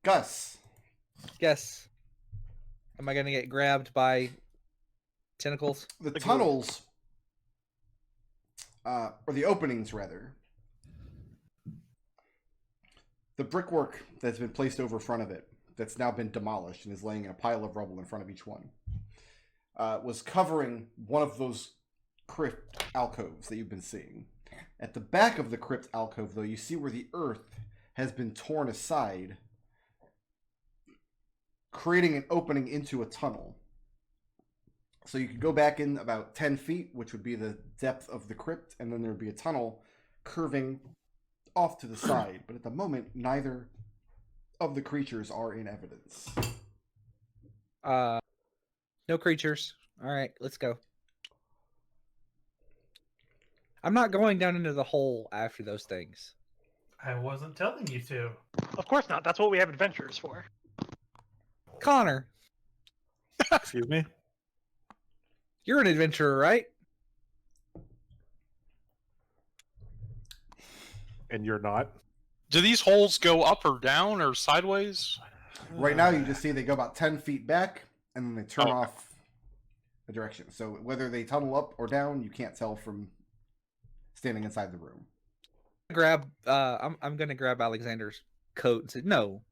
Gus. Yes. Am I going to get grabbed by tentacles? The tunnels, or the openings rather, the brickwork that's been placed over front of it, that's now been demolished and is laying in a pile of rubble in front of each one, was covering one of those crypt alcoves that you've been seeing. At the back of the crypt alcove, though, you see where the earth has been torn aside, creating an opening into a tunnel. So you could go back in about 10 feet, which would be the depth of the crypt, and then there would be a tunnel curving off to the side. But at the moment, neither of the creatures are in evidence. No creatures. All right, let's go. I'm not going down into the hole after those things. I wasn't telling you to. Of course not. That's what we have adventurers for. Connor, Excuse me? you're an adventurer, right? And you're not? Do these holes go up or down or sideways? Right now, you just see they go about 10 feet back, and then they turn off a direction. So whether they tunnel up or down, you can't tell from standing inside the room. I'm gonna grab Alexander's coat and say, no.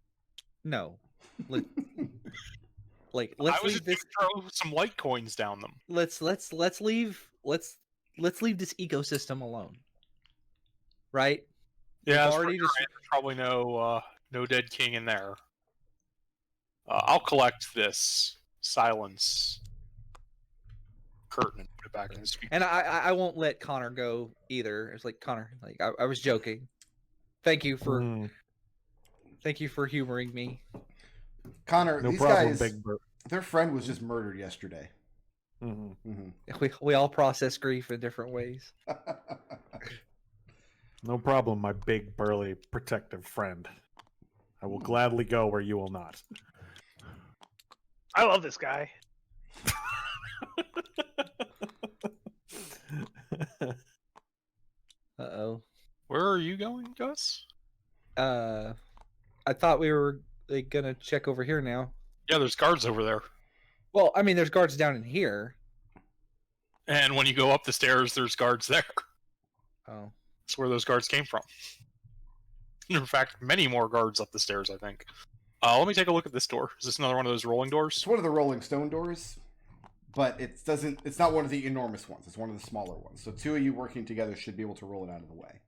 Let's I was leave this. throw some light coins down them. Let's leave this ecosystem alone. Right? Yeah, We've already there's probably no dead king in there. I'll collect this silence curtain and put it back in his feet. And I won't let Connor go either. It's like, Connor, like I was joking. Thank you for humoring me. Connor, No these problem, guys, Big Bird. their friend was just murdered yesterday. We all process grief in different ways. No problem, my big, burly, protective friend. I will gladly go where you will not. I love this guy. Uh-oh. Where are you going, Gus? I thought we were gonna check over here now. Yeah, there's guards over there. Well, I mean, there's guards down in here. And when you go up the stairs, there's guards there. Oh. That's where those guards came from. In fact, many more guards up the stairs, I think. Let me take a look at this door. Is this another one of those rolling doors? It's one of the rolling stone doors, but it's not one of the enormous ones. It's one of the smaller ones. So two of you working together should be able to roll it out of the way.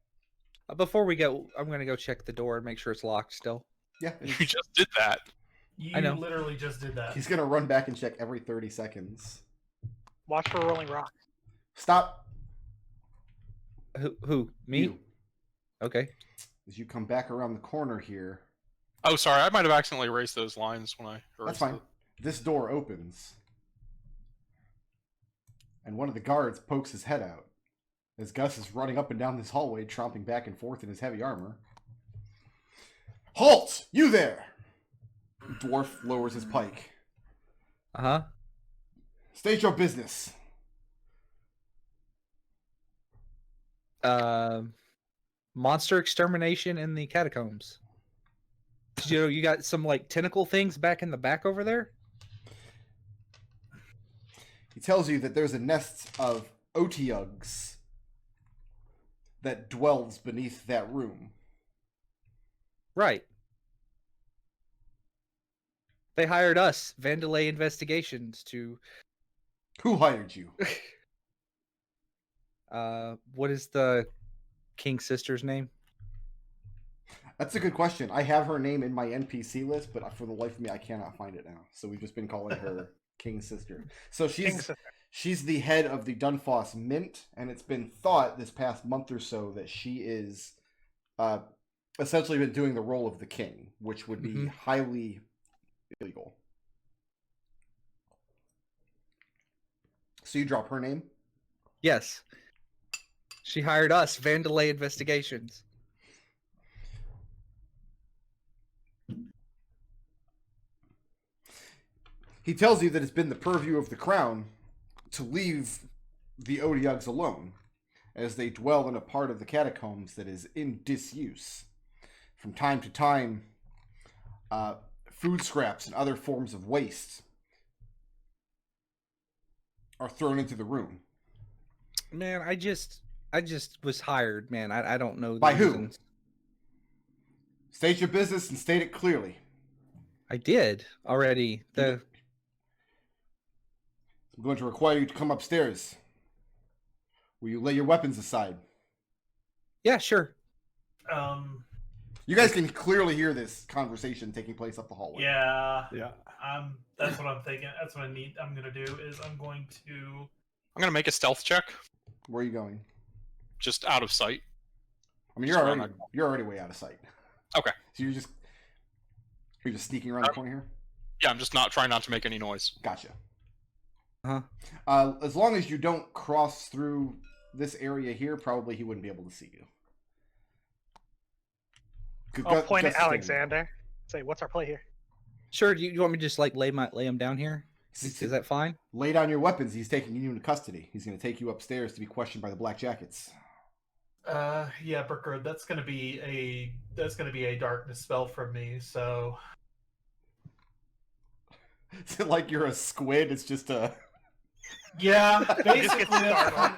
Before we go, I'm gonna go check the door and make sure it's locked still. Yeah. You just did that. You I know. literally just did that. He's going to run back and check every 30 seconds. Watch for rolling rock. Stop. Who? Me? You. Okay. As you come back around the corner here. Oh, sorry. I might have accidentally erased those lines when I erased That's fine. This door opens. And one of the guards pokes his head out. As Gus is running up and down this hallway, tromping back and forth in his heavy armor. Halt! You there! The dwarf lowers his pike. Uh-huh. State your business. Monster extermination in the catacombs. You got some like tentacle things back in the back over there? He tells you that there's a nest of otyugs that dwells beneath that room. Right. They hired us, Vandalay Investigations, to... Who hired you? What is the King's sister's name? That's a good question. I have her name in my NPC list, but for the life of me, I cannot find it now. So we've just been calling her King's sister. So she's the head of the Dunfoss Mint, and it's been thought this past month or so that she is essentially been doing the role of the king, which would be highly illegal. So you drop her name? Yes. She hired us, Vandalay Investigations. He tells you that it's been the purview of the crown to leave the Otyugs alone, as they dwell in a part of the catacombs that is in disuse. From time to time, food scraps and other forms of waste are thrown into the room. Man, I just was hired, man. I don't know the By who? reasons. State your business and state it clearly. I did already. I'm going to require you to come upstairs. Will you lay your weapons aside? Yeah, sure. You guys can clearly hear this conversation taking place up the hallway. Yeah. Yeah. That's what I'm thinking. That's what I'm gonna do is I'm gonna make a stealth check, Where are you going? just out of sight. I mean, Just you're already way out of sight. Okay. So you're just sneaking around the corner here. Yeah, I'm just trying not to make any noise. Gotcha. Uh-huh. As long as you don't cross through this area here, probably he wouldn't be able to see you. I'll point at Just stand Alexander. Say, what's our play here? Sure. Do you want me to just like lay him down here? there. Is that fine? Lay down your weapons. He's taking you into custody. He's going to take you upstairs to be questioned by the Black Jackets. yeah, Burkard, that's gonna be a darkness spell from me, so Is it like you're a squid? It's just a... yeah, Just basically get started.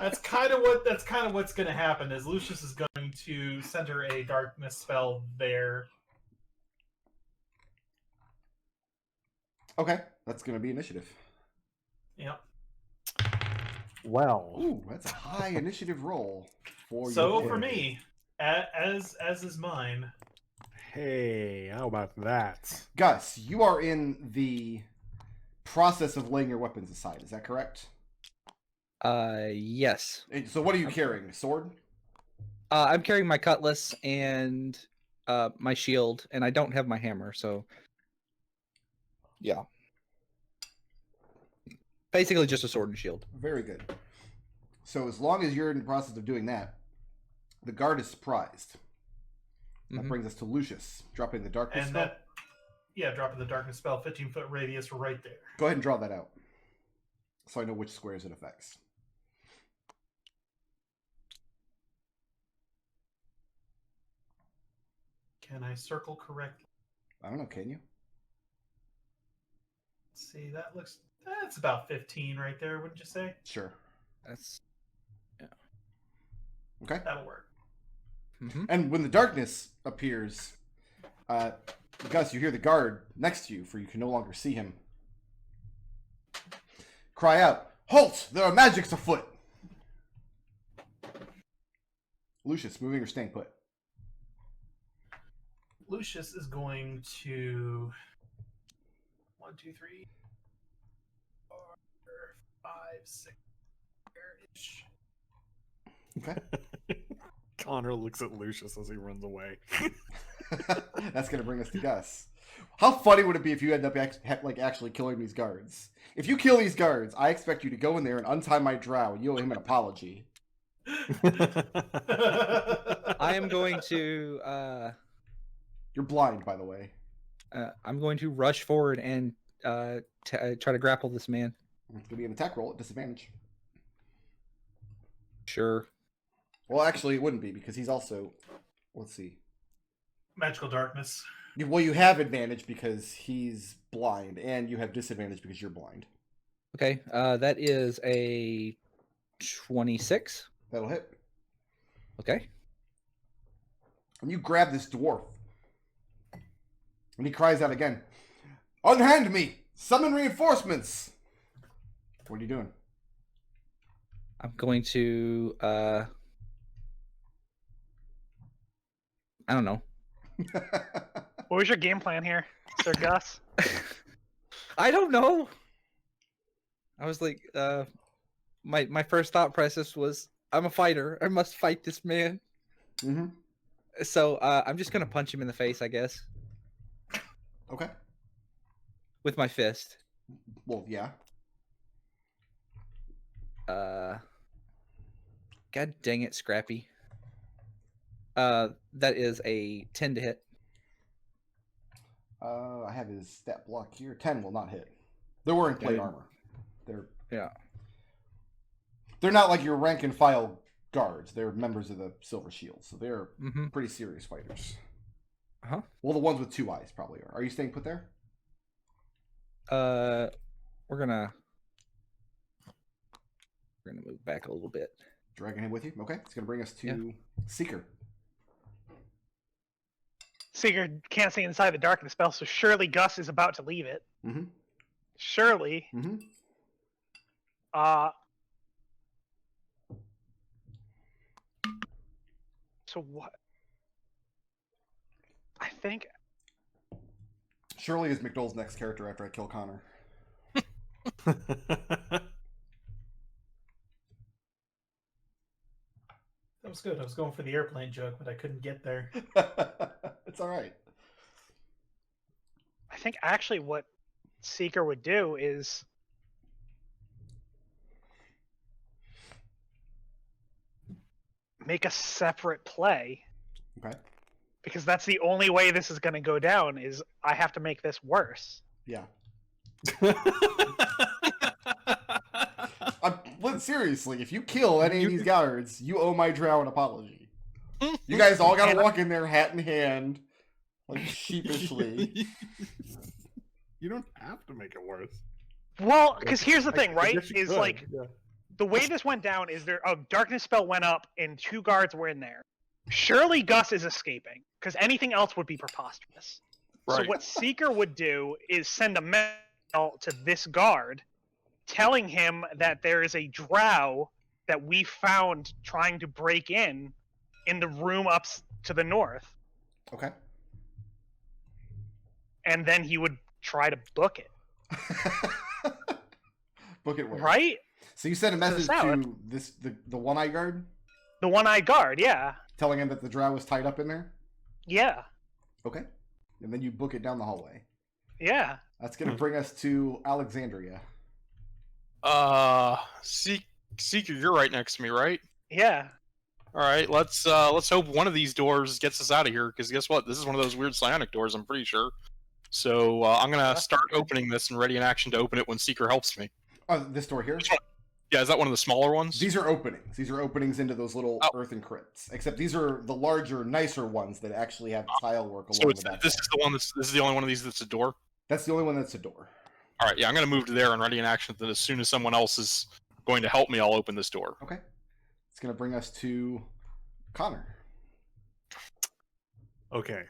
that's kind of what's gonna happen is Lucius is going to center a darkness spell there. Okay, that's going to be initiative. Yep. Well, Ooh, that's a high initiative roll for So you. for me, as is mine. hey, how about that? Gus, you are in the process of laying your weapons aside. Is that correct? Yes. So what are you carrying? A sword? I'm carrying my cutlass and my shield, and I don't have my hammer, so yeah. Basically just a sword and shield. Very good. So as long as you're in the process of doing that, the guard is surprised. That Mhm. brings us to Lucius, dropping the darkness And spell. dropping the darkness spell, 15-foot radius right there. Go ahead and draw that out, so I know which squares it affects. Can I circle correctly? I don't know, can you? Let's see, that's about 15 right there, wouldn't you say? Sure. That's Okay. That'll work. And when the darkness appears, Gus, you hear the guard next to you, for you can no longer see him, cry out, "Halt! There are magics afoot!" Lucius, moving or staying put? Lucius is going to 1, 2, 3, 4, 5, 6 ish. Okay. Connor looks at Lucius as he runs away. That's going to bring us to Gus. How funny would it be if you end up actually killing these guards? If you kill these guards, I expect you to go in there and untie my drow. You owe him an apology. I am going to You're blind, by the way. I'm going to rush forward and try to grapple this man. It's going to be an attack roll at disadvantage. Sure. Well, actually, it wouldn't be because he's also... Let's see. Magical darkness. Well, you have advantage because he's blind, and you have disadvantage because you're blind. Okay, that is a 26. That'll hit. Okay. And you grab this dwarf. And he cries out again, "Unhand me! Summon reinforcements!" What are you doing? I'm going to I don't know. What was your game plan here, Sir Gus? I don't know. I was like, my first thought process was, I'm a fighter. I must fight this man. Mm-hmm. So I'm just gonna punch him in the face, I guess, Okay. with my fist. Well, yeah. God dang it, Scrappy. That is a 10 to hit. I have his stat block here. 10 will not hit. They're wearing plate Okay. armor. Yeah. They're not like your rank and file guards. They're members of the Silver Shield, so they're Mm-hmm. pretty serious fighters. Huh? Well, the ones with 2 eyes probably are. Are you staying put there? We're gonna move back a little bit. Dragging him with you. Okay, it's gonna bring us to Seeker. Seeker can't see inside the dark of the spell, so surely Gus is about to leave it. Mm-hmm. Surely. Mm-hmm. So what? I think Shirley is McDohl's next character after I kill Connor. That was good. I was going for the airplane joke, but I couldn't get there. It's all right. I think actually what Seeker would do is make a separate play. Okay. Because that's the only way this is going to go down is I have to make this worse. Yeah. Seriously, if you kill any of these guards, you owe my drow an apology. You guys all gotta walk in there hat in hand, like sheepishly. You don't have to make it worse. Well, because here's the thing, right? Is like the way this went down is there a darkness spell went up and 2 guards were in there. Surely Gus is escaping because anything else would be preposterous. Right. So what Seeker would do is send a mail to this guard telling him that there is a drow that we found trying to break in the room up to the north. Okay. And then he would try to book it. Book it where? Right? So you sent a message to the one-eyed guard? The one-eyed guard, yeah. Telling him that the drow was tied up in there? Yeah. Okay. And then you book it down the hallway. Yeah. That's going to bring us to Alexandria. Seeker, you're right next to me, right? Yeah. All right, let's hope one of these doors gets us out of here. Because guess what? This is one of those weird psionic doors. I'm pretty sure. So I'm gonna start opening this and ready in action to open it when Seeker helps me. This door here? Yeah, is that one of the smaller ones? These are openings. These are openings into those little earthen crypts. Except these are the larger, nicer ones that actually have tile work along the back. This is the only one of these that's a door? That's the only one that's a door. All right, yeah, I'm going to move to there and ready in action. Then as soon as someone else is going to help me, I'll open this door. Okay. It's going to bring us to Connor. Okay.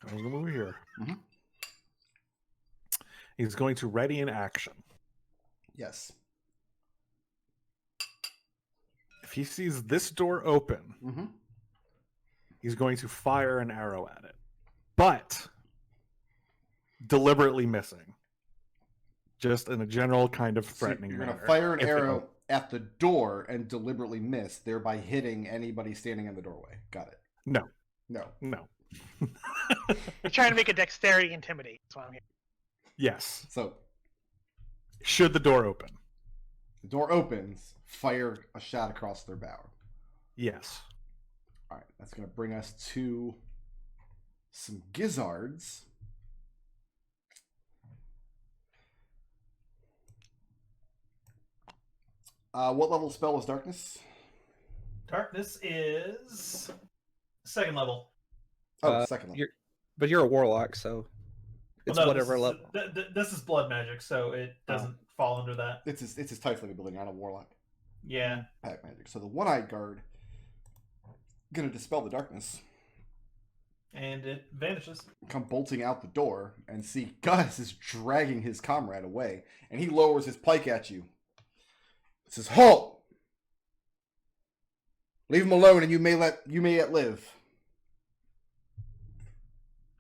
I'm going to move here. Mm-hmm. He's going to ready in action. Yes. If he sees this door open, Mm-hmm. he's going to fire an arrow at it. But deliberately missing. Just in a general kind of threatening You're going manner. to fire an arrow at the door and deliberately miss, thereby hitting anybody standing in the doorway. Got it. No. No. No. You're trying to make a dexterity intimidate. That's what I'm hearing. Yes. So, should the door open? the door opens, fire a shot across their bow. Yes. All right, that's going to bring us to some gizzards. What level spell is darkness? Darkness is 2nd level. Oh, 2nd level. But you're a warlock, so it's whatever level. This is blood magic, so it doesn't fall under that. It's his Tiefling ability, not a warlock. Yeah. Pack magic. So the one-eyed guard gonna dispel the darkness. And it vanishes. Come bolting out the door and see Gus is dragging his comrade away, and he lowers his pike at you. It says, "Halt! Leave him alone, and you may yet live."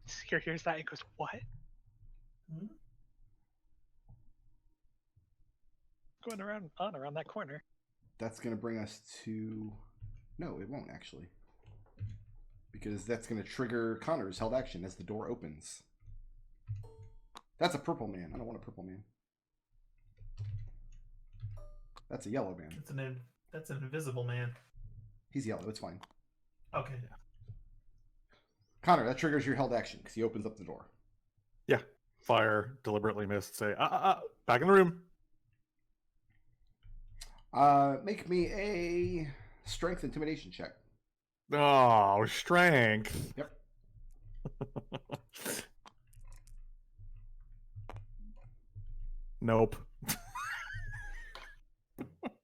Seeker hears that and goes, "What?" Hmm? Going around that corner. That's gonna bring us to. No, it won't actually, because that's gonna trigger Connor's held action as the door opens. That's a purple man. I don't want a purple man. That's a yellow man. That's an invisible man. He's yellow. It's fine. Okay. Connor, that triggers your held action because he opens up the door. Yeah. Fire, deliberately missed, say, back in the room. Make me a strength intimidation check. Oh, strength. Yep. Nope.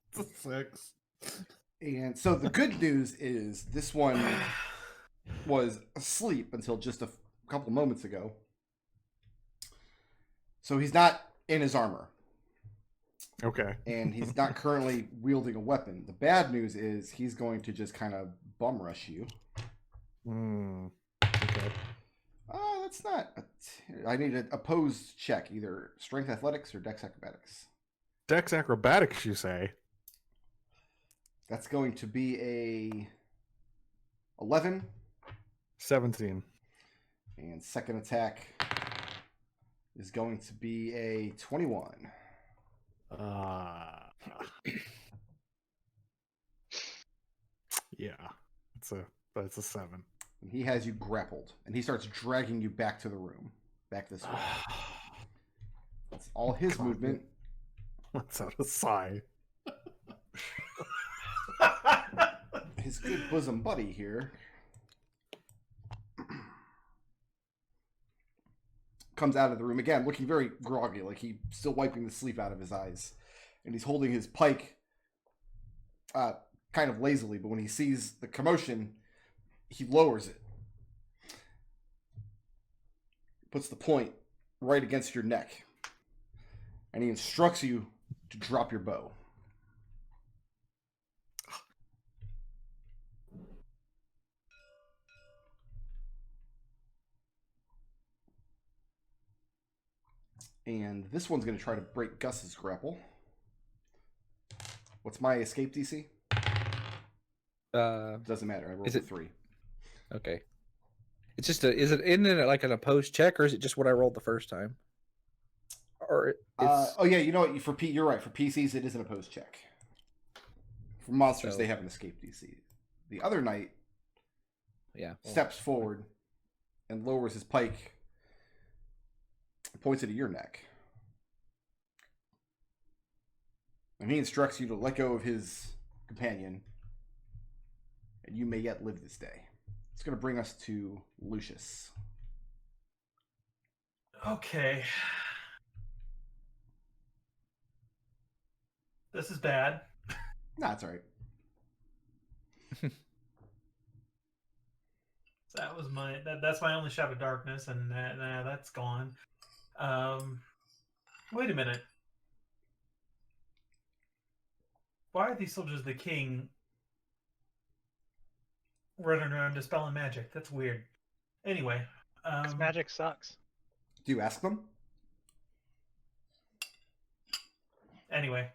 It's a 6. And so the good news is this one was asleep until just a couple moments ago. So he's not in his armor. Okay. And he's not currently wielding a weapon. The bad news is he's going to just kind of bum rush you. Okay. That's not. I need an opposed check, either strength athletics or dex acrobatics. Dex acrobatics, you say? That's going to be a 11. 17. And second attack is going to be a 21. Yeah, that's a 7. And he has you grappled, and he starts dragging you back to the room, back this way. That's all his movement. Let's out a sigh. His good bosom buddy here comes out of the room again, looking very groggy, like he's still wiping the sleep out of his eyes, and he's holding his pike kind of lazily, but when he sees the commotion, he lowers it, puts the point right against your neck, and he instructs you to drop your bow. And this one's going to try to break Gus's grapple. What's my escape DC? Doesn't matter. I rolled a 3. Okay. It's just is it in it like an opposed check, or is it just what I rolled the first time? Or oh yeah, you know what? You're right. For PCs, it is an opposed check. For monsters, they have an escape DC. The other knight, steps forward and lowers his pike, points it at your neck, and he instructs you to let go of his companion, and you may yet live this day. It's going to bring us to Lucius. Okay. This is bad. Nah, it's all right. That was that's my only shot of darkness, and that's gone. Wait a minute. Why are these soldiers of the king running around dispelling magic? That's weird. Anyway, magic sucks. Do you ask them? Anyway,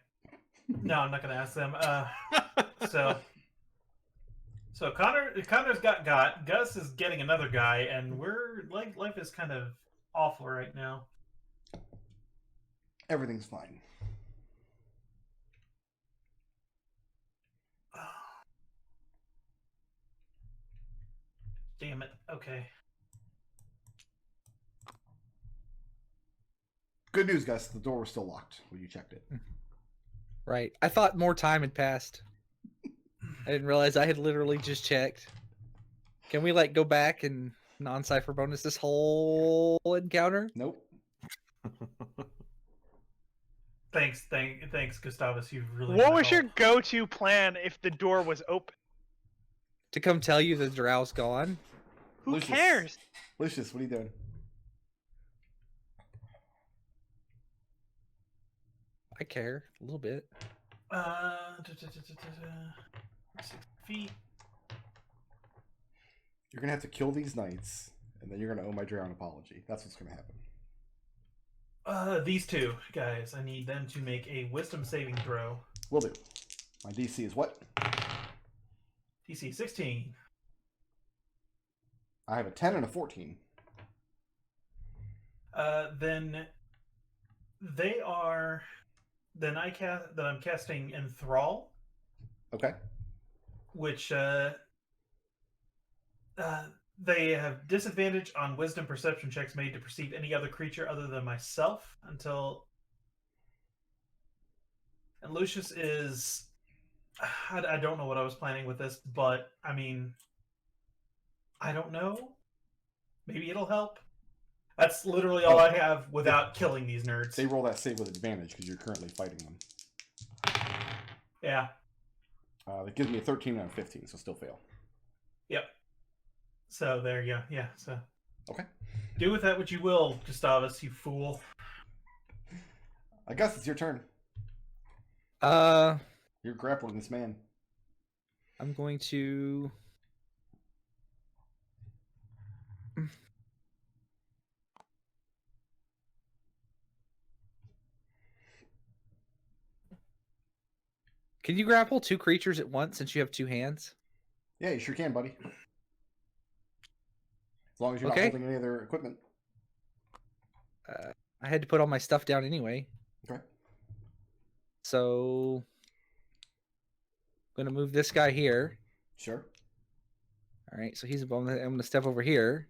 no, I'm not going to ask them. So Connor's got. Gus is getting another guy, and we're like, life is kind of awful right now. Everything's fine. Damn it. Okay. Good news, Gus. The door was still locked when you checked it. Right. I thought more time had passed. I didn't realize I had literally just checked. Can we go back and non-cipher bonus this whole encounter? Nope. Thanks, Gustavus. You really. What was your go-to plan if the door was open? To come tell you the drow's gone? Who Lucius. cares? Lucius, what are you doing? I care a little bit. 6 feet. You're gonna have to kill these knights, and then you're gonna owe my drow an apology. That's what's gonna happen. These two guys. I need them to make a wisdom saving throw. Will do. My DC is what? DC 16. I have a 10 and a 14. Then they are. Then I'm casting Enthrall. Okay. Which they have disadvantage on wisdom perception checks made to perceive any other creature other than myself until. And Lucius is. I don't know what I was planning with this, but I mean, I don't know. Maybe it'll help. That's literally all I have without killing these nerds. They roll that save with advantage because you're currently fighting them. Yeah. That gives me a 13 out of 15, so still fail. Yep. So there you go. Yeah. So. Okay. Do with that what you will, Gustavus, you fool. I guess it's your turn. You're grappling this man. I'm going to. Can you grapple 2 creatures at once since you have 2 hands? Yeah, you sure can, buddy. As long as you're Okay. not holding any other equipment. I had to put all my stuff down anyway. Okay. So I'm going to move this guy here. Sure. All right, so I'm going to step over here,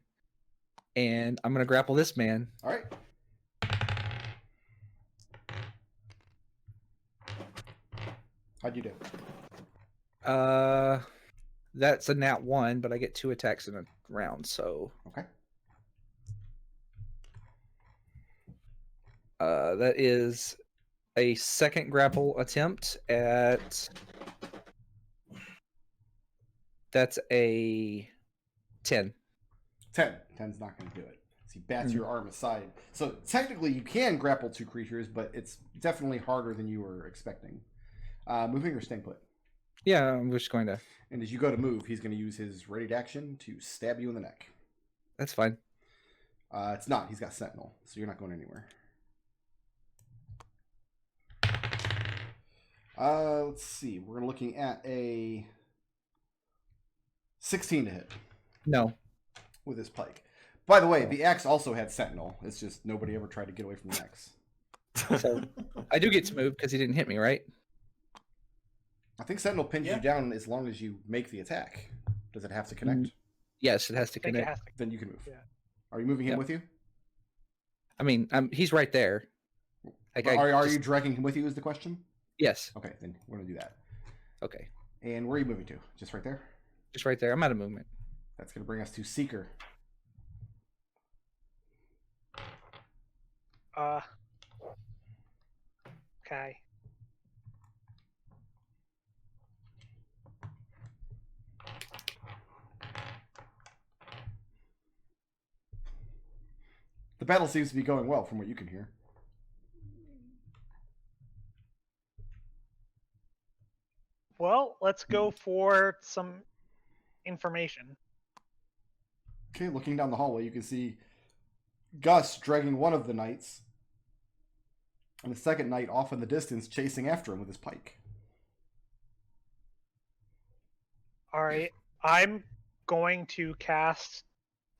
and I'm going to grapple this man. All right. How'd you do? That's a nat 1, but I get 2 attacks in a round, so Okay. That is a second grapple attempt at. That's a 10. 10. 10's not going to do it. So you bats your arm aside. So technically you can grapple 2 creatures, but it's definitely harder than you were expecting. Moving or staying put? Yeah, I'm just going to. And as you go to move, he's going to use his readied action to stab you in the neck. That's fine. It's not. He's got Sentinel, so you're not going anywhere. Let's see. We're looking at a 16 to hit No. with his pike. By the way, the axe also had Sentinel. It's just nobody ever tried to get away from the axe. So I do get to move because he didn't hit me, right? I think Sentinel pins you down as long as you make the attack. Does it have to connect? Yes, it has to I think it connect. has to. Then you can move. Yeah. Are you moving him Yep. with you? I mean, he's right there. Like, Are you dragging him with you is the question? Yes. Okay, then we're going to do that. Okay. And where are you moving to? Just right there? Just right there. I'm out of movement. That's going to bring us to Seeker. Okay. The battle seems to be going well from what you can hear. Well, let's go for some information. Okay, looking down the hallway, you can see Gus dragging one of the knights, and the second knight off in the distance chasing after him with his pike. All right, I'm going to cast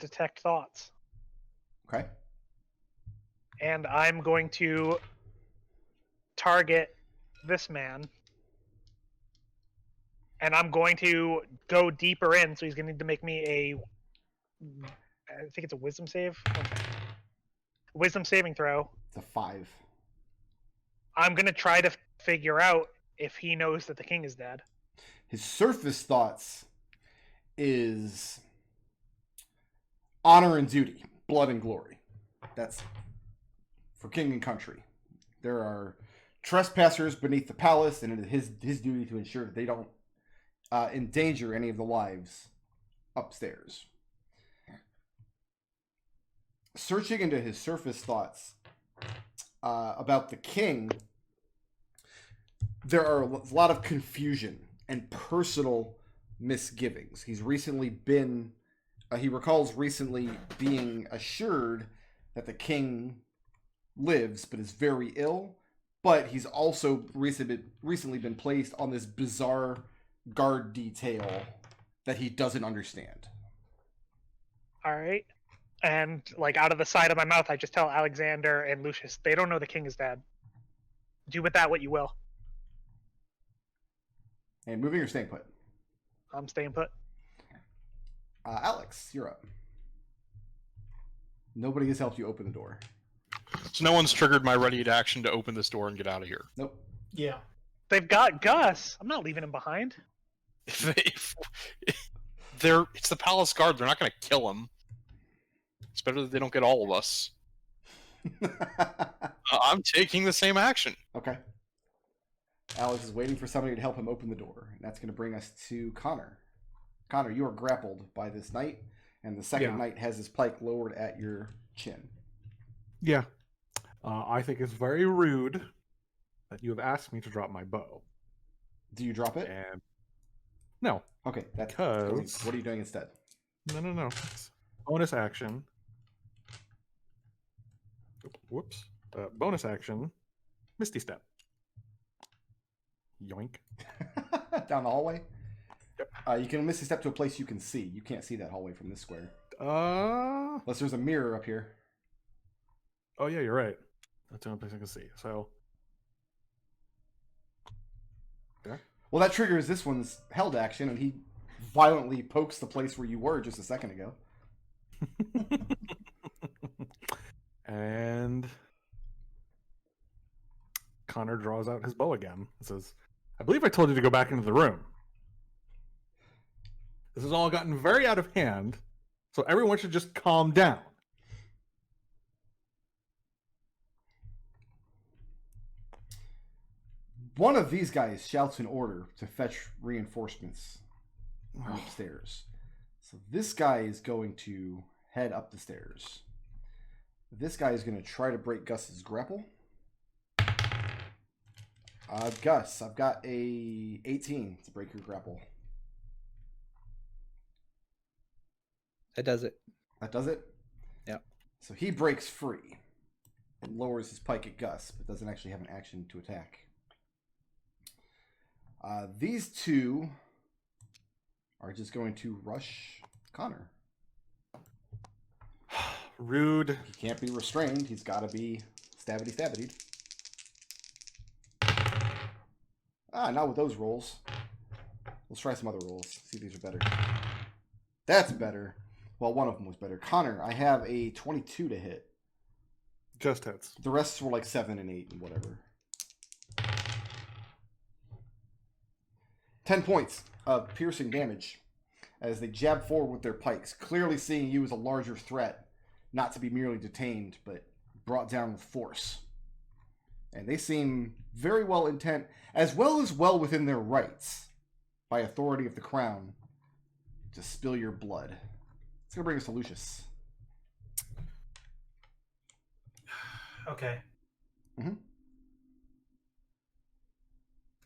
Detect Thoughts, Okay. and I'm going to target this man, and I'm going to go deeper in, so he's going to need to make me a, I think it's a Wisdom save. Wisdom saving throw. It's a 5. I'm going to try to figure out if he knows that the king is dead. His surface thoughts is honor and duty, blood and glory. That's for king and country. There are trespassers beneath the palace, and it is his duty to ensure that they don't endanger any of the lives upstairs. Searching into his surface thoughts about the king, there are a lot of confusion and personal misgivings. He's recently been, he recalls recently being assured that the king lives but is very ill, but he's also recently been placed on this bizarre guard detail that he doesn't understand. All right. And, like, out of the side of my mouth, I just tell Alexander and Lucius, they don't know the king is dead. Do with that what you will. And moving or staying put? I'm staying put. Alex, you're up. Nobody has helped you open the door. So no one's triggered my ready action to open this door and get out of here. Nope. Yeah. They've got Gus. I'm not leaving him behind. it's the palace guard. They're not going to kill him. It's better that they don't get all of us. I'm taking the same action. Okay. Alex is waiting for somebody to help him open the door, and that's going to bring us to Connor. Connor, you are grappled by this knight, and the second knight has his pike lowered at your chin. Yeah. I think it's very rude that you have asked me to drop my bow. Do you drop it? And no. Okay, that's because... What are you doing instead? No. Bonus action. Whoops. Bonus action. Misty Step. Yoink. Down the hallway? Yep. You can Misty Step to a place you can see. You can't see that hallway from this square. Unless there's a mirror up here. Oh, yeah, you're right. That's the only place I can see. So... Yeah. Well, that triggers this one's held action, and he violently pokes the place where you were just a second ago. And Connor draws out his bow again and says, I believe I told you to go back into the room. This has all gotten very out of hand, so everyone should just calm down. One of these guys shouts an order to fetch reinforcements from upstairs. So this guy is going to head up the stairs. This guy is going to try to break Gus's grapple. Gus, I've got a 18 to break your grapple. That does it. That does it? Yeah. So he breaks free and lowers his pike at Gus, but doesn't actually have an action to attack. These two are just going to rush Connor. Rude. He can't be restrained. He's got to be stabbity-stabbitied. Not with those rolls. Let's try some other rolls. See if these are better. That's better. Well, one of them was better. Connor, I have a 22 to hit. Just hits. The rest were like 7 and 8 and whatever. 10 points of piercing damage as they jab forward with their pikes, clearly seeing you as a larger threat, not to be merely detained, but brought down with force. And they seem very well intent, as well within their rights, by authority of the crown, to spill your blood. It's going to bring us to Lucius. Okay. Mm-hmm.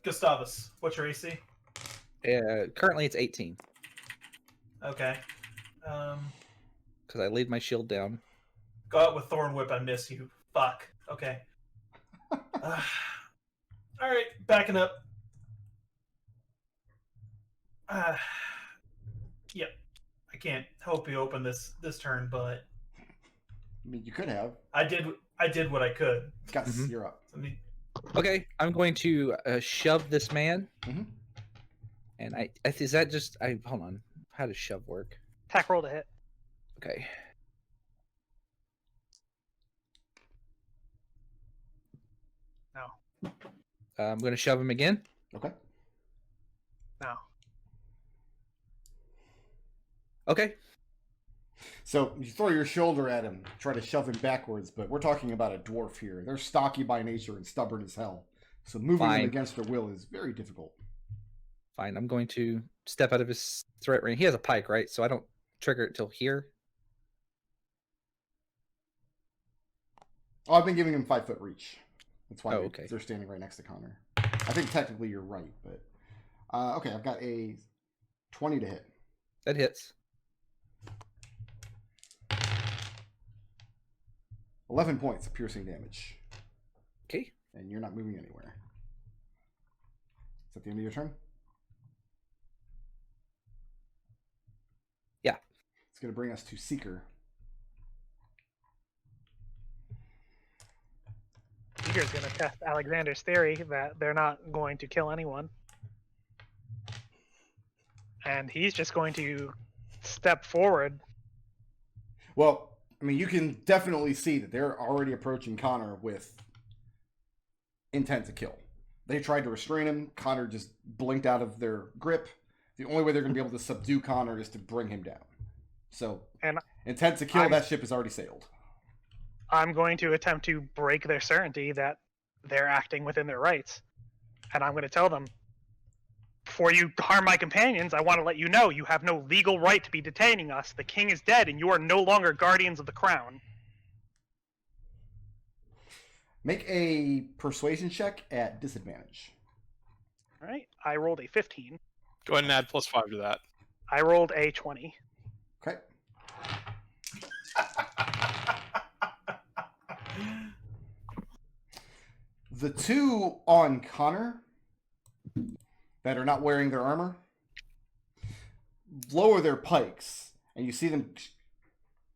Gustavus, what's your AC? Currently it's 18. Okay. Because I laid my shield down. Go out with Thorn Whip. I missed you. Fuck. Okay. All right, backing up. Yep. I can't hope you open this turn, but I mean, you could have. I did what I could. Gus, you're up. Okay, I'm going to shove this man. Mm-hmm. And is that just hold on. How does shove work? Attack roll to hit. Okay. No. I'm going to shove him again. Okay. No. Okay. So you throw your shoulder at him, try to shove him backwards, but we're talking about a dwarf here. They're stocky by nature and stubborn as hell. So moving them against their will is very difficult. Fine. I'm going to step out of his threat range. He has a pike, right? So I don't trigger it till here. Oh, I've been giving him 5-foot reach. That's why okay. They're standing right next to Connor. I think technically you're right, but okay. I've got a 20 to hit. That hits. 11 points of piercing damage. Okay. And you're not moving anywhere. Is that the end of your turn? Yeah. It's going to bring us to Seeker. Seeker's going to test Alexander's theory that they're not going to kill anyone. And he's just going to step forward. Well, I mean, you can definitely see that they're already approaching Connor with intent to kill. They tried to restrain him. Connor just blinked out of their grip, The only way they're going to be able to subdue Connor is to bring him down. So, And intent to kill, that ship has already sailed. I'm going to attempt to break their certainty that they're acting within their rights. And I'm going to tell them, before you harm my companions, I want to let you know you have no legal right to be detaining us. The king is dead, and you are no longer guardians of the crown. Make a persuasion check at disadvantage. All right, I rolled a 15. Go ahead and add +5 to that. I rolled a 20. Okay. The two on Connor that are not wearing their armor lower their pikes, and you see them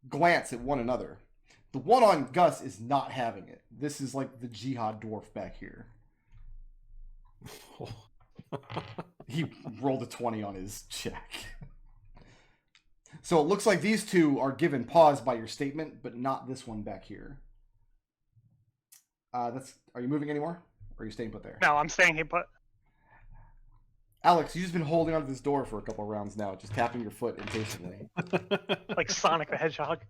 glance at one another. The one on Gus is not having it. This is like the jihad dwarf back here. He rolled a 20 on his check. So it looks like these two are given pause by your statement, but not this one back here. Are you moving anymore? Or are you staying put there? No, I'm staying here, but Alex, you've just been holding onto this door for a couple rounds now, just tapping your foot impatiently. like Sonic the Hedgehog.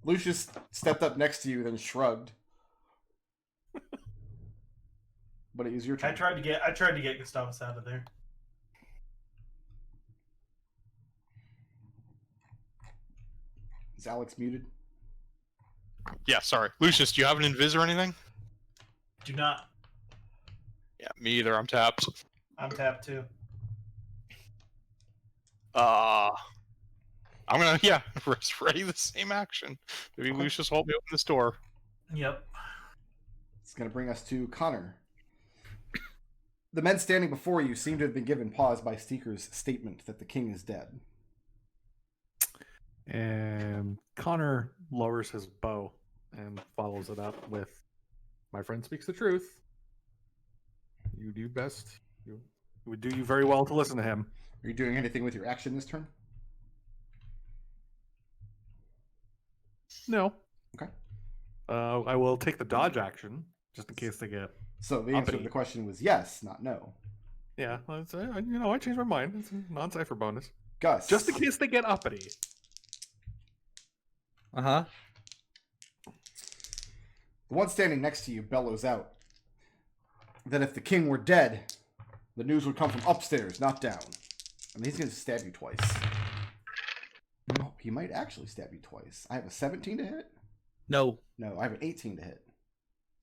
Lucius stepped up next to you, then shrugged. But it was your turn. I tried to get Gustavus out of there. Is Alex muted? Yeah, sorry. Lucius, do you have an invis or anything? Do not. Yeah, me either. I'm tapped. I'm tapped too. I'm gonna, ready the same action. Maybe Lucius help me open this door. Yep. It's going to bring us to Connor. The men standing before you seem to have been given pause by Steeker's statement that the king is dead. And Connor lowers his bow and follows it up with, "My friend speaks the truth. You do best. It would do you very well to listen to him." Are you doing anything with your action this turn? No. Okay. I will take the dodge action just in case they get. So the answer to uppity. the question was yes, not no. Yeah, I changed my mind. It's a non-cipher bonus. Gus. Just in case they get uppity. Uh-huh. The one standing next to you bellows out that if the king were dead, the news would come from upstairs, not down. I mean, he's going to stab you twice. Oh, he might actually stab you twice. I have a 17 to hit? No. No, I have an 18 to hit.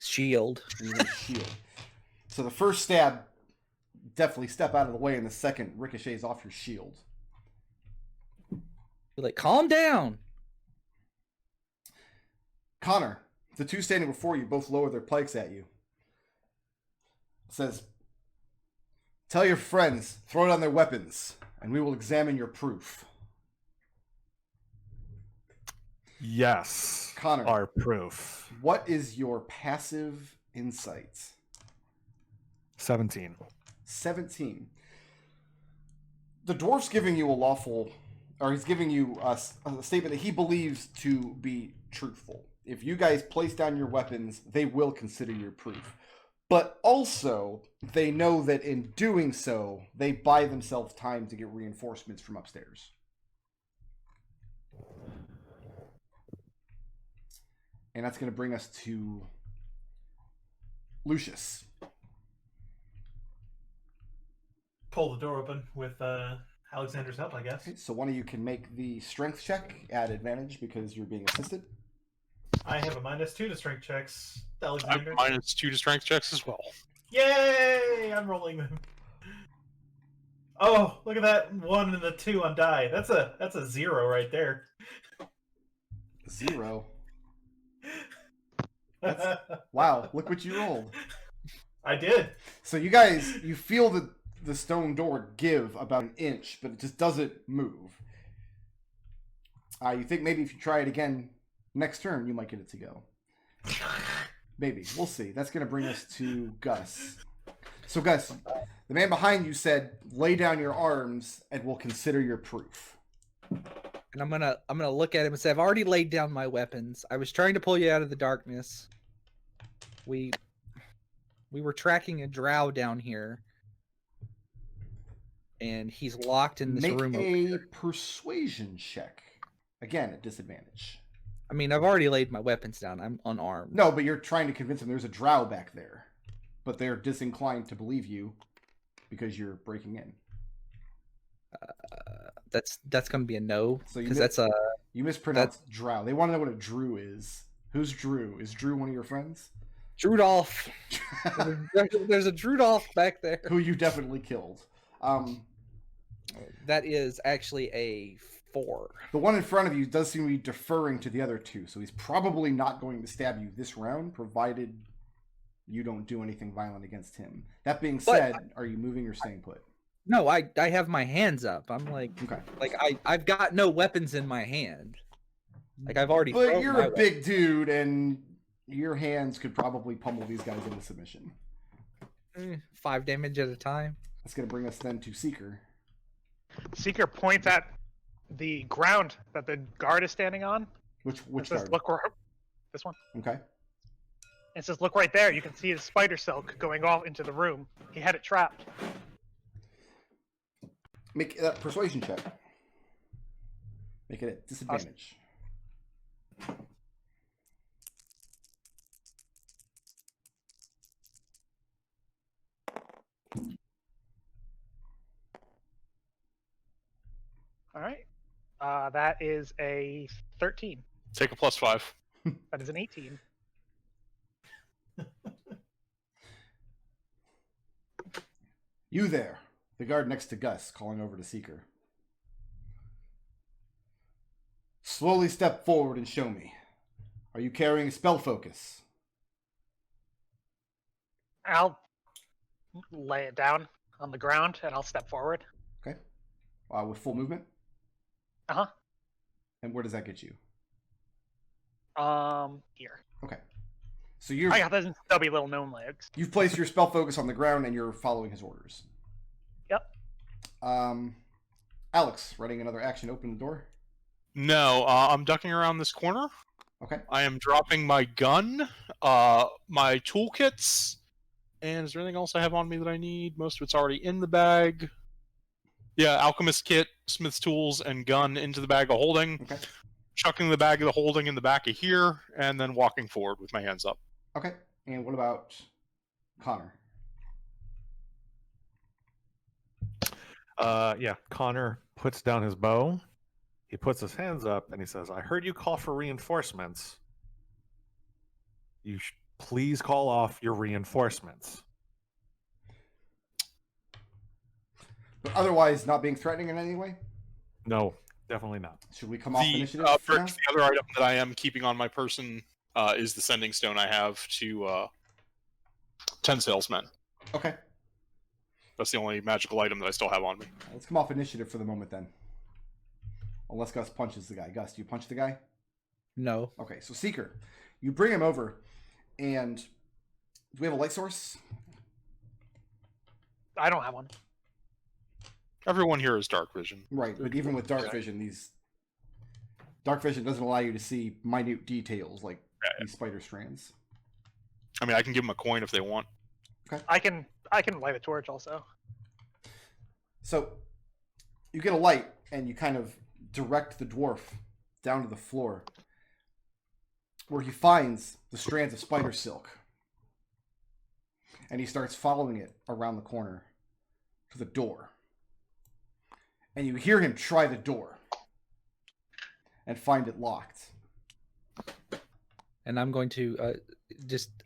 Shield. And you have a shield. So the first stab, definitely step out of the way, and the second ricochets off your shield. You're like, calm down. Connor, the two standing before you both lower their pikes at you. It says, "Tell your friends, throw down their weapons, and we will examine your proof." Yes. Connor, Our proof. what is your passive insight? 17. 17. The dwarf's giving you he's giving you a statement that he believes to be truthful. If you guys place down your weapons, they will consider your proof. But also, they know that in doing so, they buy themselves time to get reinforcements from upstairs. And that's going to bring us to Lucius. Pull the door open with Alexander's help, I guess. Okay, so one of you can make the strength check at advantage because you're being assisted. I have a -2 to strength checks. I have Alexander. -2 to strength checks as well. Yay! I'm rolling them. Oh, look at that 1 and the 2 on die. That's a 0 right there. 0. Wow, look what you rolled. I did. So you guys, you feel the stone door give about an inch, but it just doesn't move. You think maybe if you try it again next turn, you might get it to go. Maybe. We'll see. That's going to bring us to Gus. So Gus, the man behind you said, "Lay down your arms and we'll consider your proof." And I'm gonna look at him and say, "I've already laid down my weapons. I was trying to pull you out of the darkness. We were tracking a drow down here. and he's locked in this Make room. a persuasion check. Again, at disadvantage. I mean, I've already laid my weapons down. I'm unarmed. No, but you're trying to convince them there's a drow back there. But they're disinclined to believe you because you're breaking in. That's going to be a no. So because that's a... You mispronounced drow. They want to know what a drew is. Who's Drew? Is Drew one of your friends? Drudolph. There's a Drudolph back there. Who you definitely killed. That is actually a 4. The one in front of you does seem to be deferring to the other two, so he's probably not going to stab you this round, provided you don't do anything violent against him. That being said, are you moving or staying put? No, I have my hands up. I'm like, Okay. Like I've got no weapons in my hand. Like I've already. But thrown you're my a big dude, and your hands could probably pummel these guys into submission. 5 damage at a time. That's going to bring us then to Seeker. Seeker points at the ground that the guard is standing on. Which It says, guard? "Look where." This one. Okay. It says, "Look right there. You can see the spider silk going off into the room. He had it trapped." Make a persuasion check. Make it at disadvantage. All right. That is a 13. Take a +5. That is an 18. You there, the guard next to Gus, calling over to Seeker. Slowly step forward and show me. Are you carrying spell focus? I'll lay it down on the ground and I'll step forward. Okay. With full movement? Uh-huh. And where does that get you? Here. Okay. So you're I got those stubby little gnome legs. you've placed your spell focus on the ground and you're following his orders. Yep. Alex, writing another action, open the door. No, I'm ducking around this corner. Okay. I am dropping my gun, my toolkits, and is there anything else I have on me that I need? Most of it's already in the bag. Yeah, alchemist kit, smith's tools, and gun into the bag of holding. Okay. Chucking the bag of the holding in the back of here, and then walking forward with my hands up. Okay. And what about Connor? Yeah, Connor puts down his bow. He puts his hands up and he says, "I heard you call for reinforcements. You please call off your reinforcements." But otherwise, not being threatening in any way? No, definitely not. Should we come off initiative? The now? other item that I am keeping on my person is the sending stone I have to 10 salesmen. Okay. That's the only magical item that I still have on me. Let's come off initiative for the moment then. Unless Gus punches the guy. Gus, do you punch the guy? No. Okay, so Seeker, you bring him over, and do we have a light source? I don't have one. Everyone here is dark vision. Right, but even with dark vision, dark vision doesn't allow you to see minute details like these spider strands. I mean, I can give them a coin if they want. Okay. I can light a torch also. So you get a light, and you kind of direct the dwarf down to the floor, where he finds the strands of spider silk, and he starts following it around the corner to the door. And you hear him try the door and find it locked. And I'm going to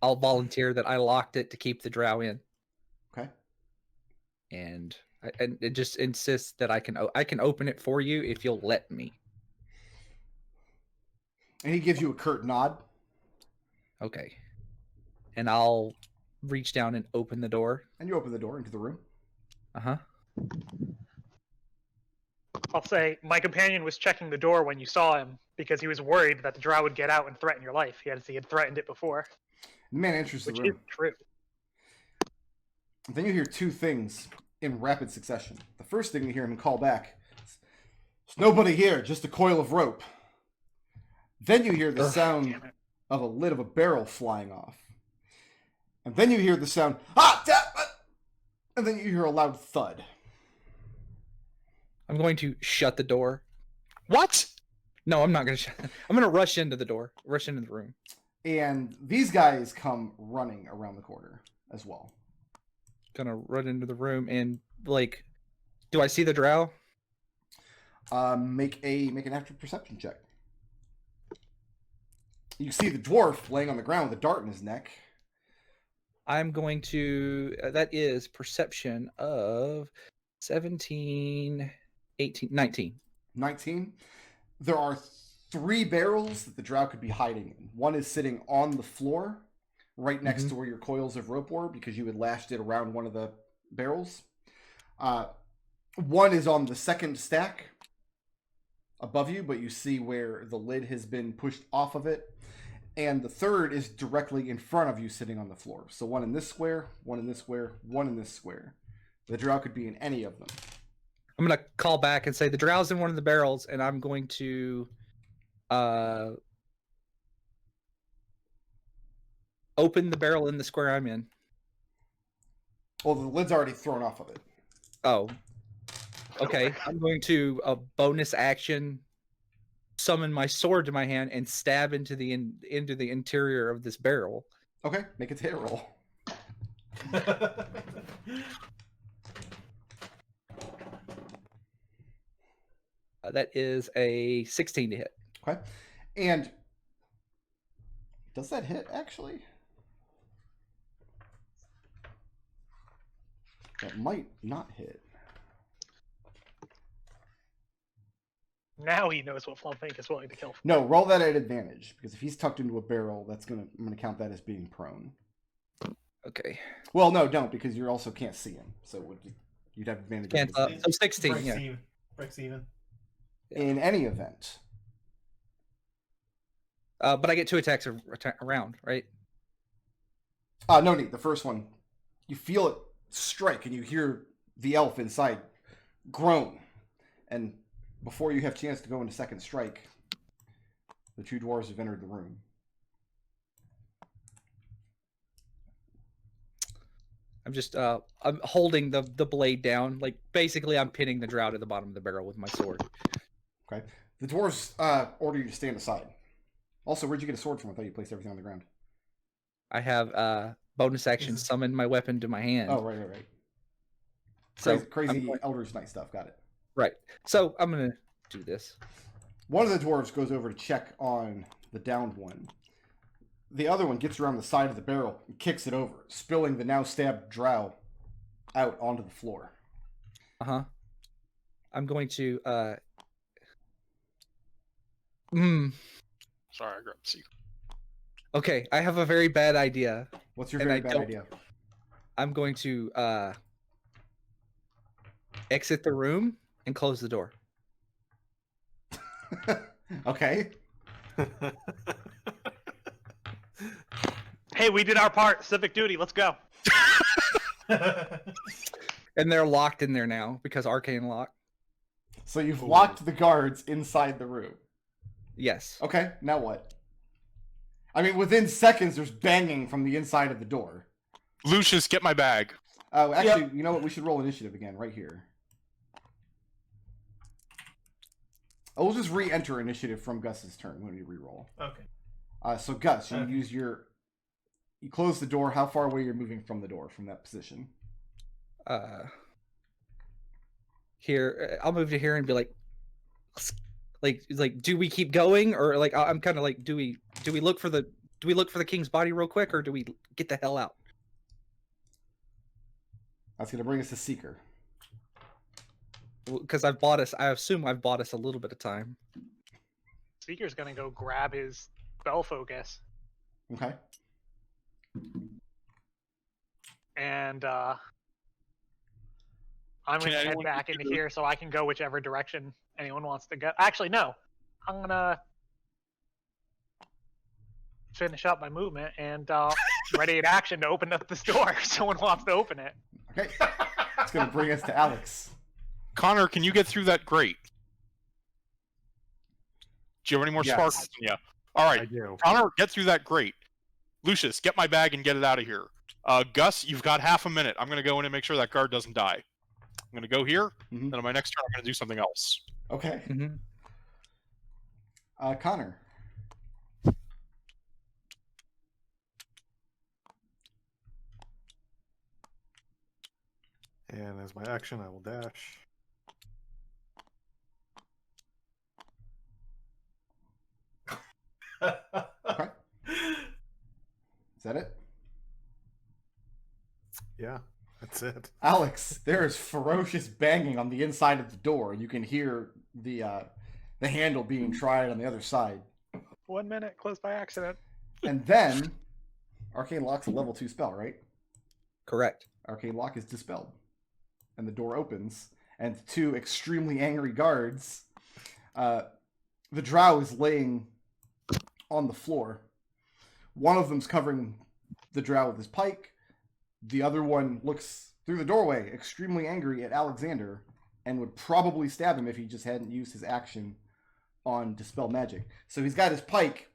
I'll volunteer that I locked it to keep the drow in. Okay. And it just insists that I can open it for you if you'll let me. And he gives you a curt nod. Okay. And I'll reach down and open the door. And you open the door into the room. Uh-huh. I'll say my companion was checking the door when you saw him because he was worried that the drow would get out and threaten your life. He had threatened it before. The man enters the Which room. is true. Then you hear two things in rapid succession. The first thing you hear him call back is, "There's nobody here, just a coil of rope." Then you hear the sound of a lid of a barrel flying off. And then you hear the sound, and then you hear a loud thud. I'm going to shut the door. What? No, I'm not going to shut. I'm going to rush into the door, rush into the room. And these guys come running around the corner as well. Gonna run into the room and like, do I see the drow? Make an active perception check. You see the dwarf laying on the ground with a dart in his neck. I'm going to. That is perception of 17, 18, 19. 19. There are 3 barrels that the drow could be hiding in. One is sitting on the floor, right next to where your coils of rope were, because you had lashed it around one of the barrels. One is on the second stack above you, but you see where the lid has been pushed off of it. And the third is directly in front of you, sitting on the floor. So one in this square, one in this square, one in this square. The drow could be in any of them. I'm gonna call back and say the drow's in one of the barrels, and I'm going to open the barrel in the square I'm in. Well, the lid's already thrown off of it. Oh, okay. I'm going to bonus action summon my sword to my hand and stab into the interior of this barrel. Okay, make it a hit roll. That is a 16 to hit. Okay, and does that hit actually? That might not hit. Now he knows what Flumph is willing to kill for. No, roll that at advantage, because if he's tucked into a barrel, I'm gonna count that as being prone. Okay. Well, no, don't, because you also can't see him, so you'd have advantage. So 16. Breaks Yeah. even. Breaks even. In any event. But I get 2 attacks around, right? No need. The first one, you feel it strike, and you hear the elf inside groan, and before you have a chance to go into second strike, the 2 dwarves have entered the room. I'm just I'm holding the blade down, like basically I'm pinning the drow to the bottom of the barrel with my sword. Okay. The dwarves order you to stand aside. Also, where'd you get a sword from? I thought you placed everything on the ground. I have bonus action summon my weapon to my hand. Oh, right. So crazy Eldritch Knight stuff. Got it. Right. So I'm gonna do this. One of the dwarves goes over to check on the downed one. The other one gets around the side of the barrel and kicks it over, spilling the now stabbed drow out onto the floor. I'm going to Sorry, I grabbed the secret. Okay, I have a very bad idea. What's your very bad idea? I'm going to exit the room and close the door. Okay. Hey, we did our part. Civic duty. Let's go. And they're locked in there now because arcane lock. So you've locked the guards inside the room. Yes. Okay, now what? I mean, within seconds, there's banging from the inside of the door. Lucius, get my bag. Oh, actually, You know what? We should roll initiative again, right here. Oh, we'll just re-enter initiative from Gus's turn when we re-roll. Okay. So Gus, you use your... You close the door. How far away you're moving from the door, from that position? Here, I'll move to here and be like, do we keep going, or like, I'm kind of like, do we look for the king's body real quick, or do we get the hell out? That's going to bring us to Seeker. Because I assume I've bought us a little bit of time. Seeker's gonna go grab his spell focus. Okay. And I'm gonna head back into here so I can go whichever direction anyone wants to go. Actually, no. I'm gonna finish up my movement and ready in action to open up this door if someone wants to open it. Okay. It's going to bring us to Alex. Connor, can you get through that grate? Do you have any more sparks? Yeah. All right. I do. Connor, get through that grate. Lucius, get my bag and get it out of here. Gus, you've got half a minute. I'm going to go in and make sure that guard doesn't die. I'm going to go here. Mhm. Then on my next turn, I'm going to do something else. Okay. Mm-hmm. Connor. And as my action, I will dash. Okay. Is that it? Yeah, that's it. Alex, there is ferocious banging on the inside of the door, and you can hear the handle being tried on the other side. 1 minute, closed by accident. And then, Arcane Lock's a level 2 spell, right? Correct. Arcane Lock is dispelled. And the door opens, and two extremely angry guards, the drow is laying on the floor. One of them's covering the drow with his pike. The other one looks through the doorway, extremely angry at Alexander, and would probably stab him if he just hadn't used his action on Dispel Magic. So he's got his pike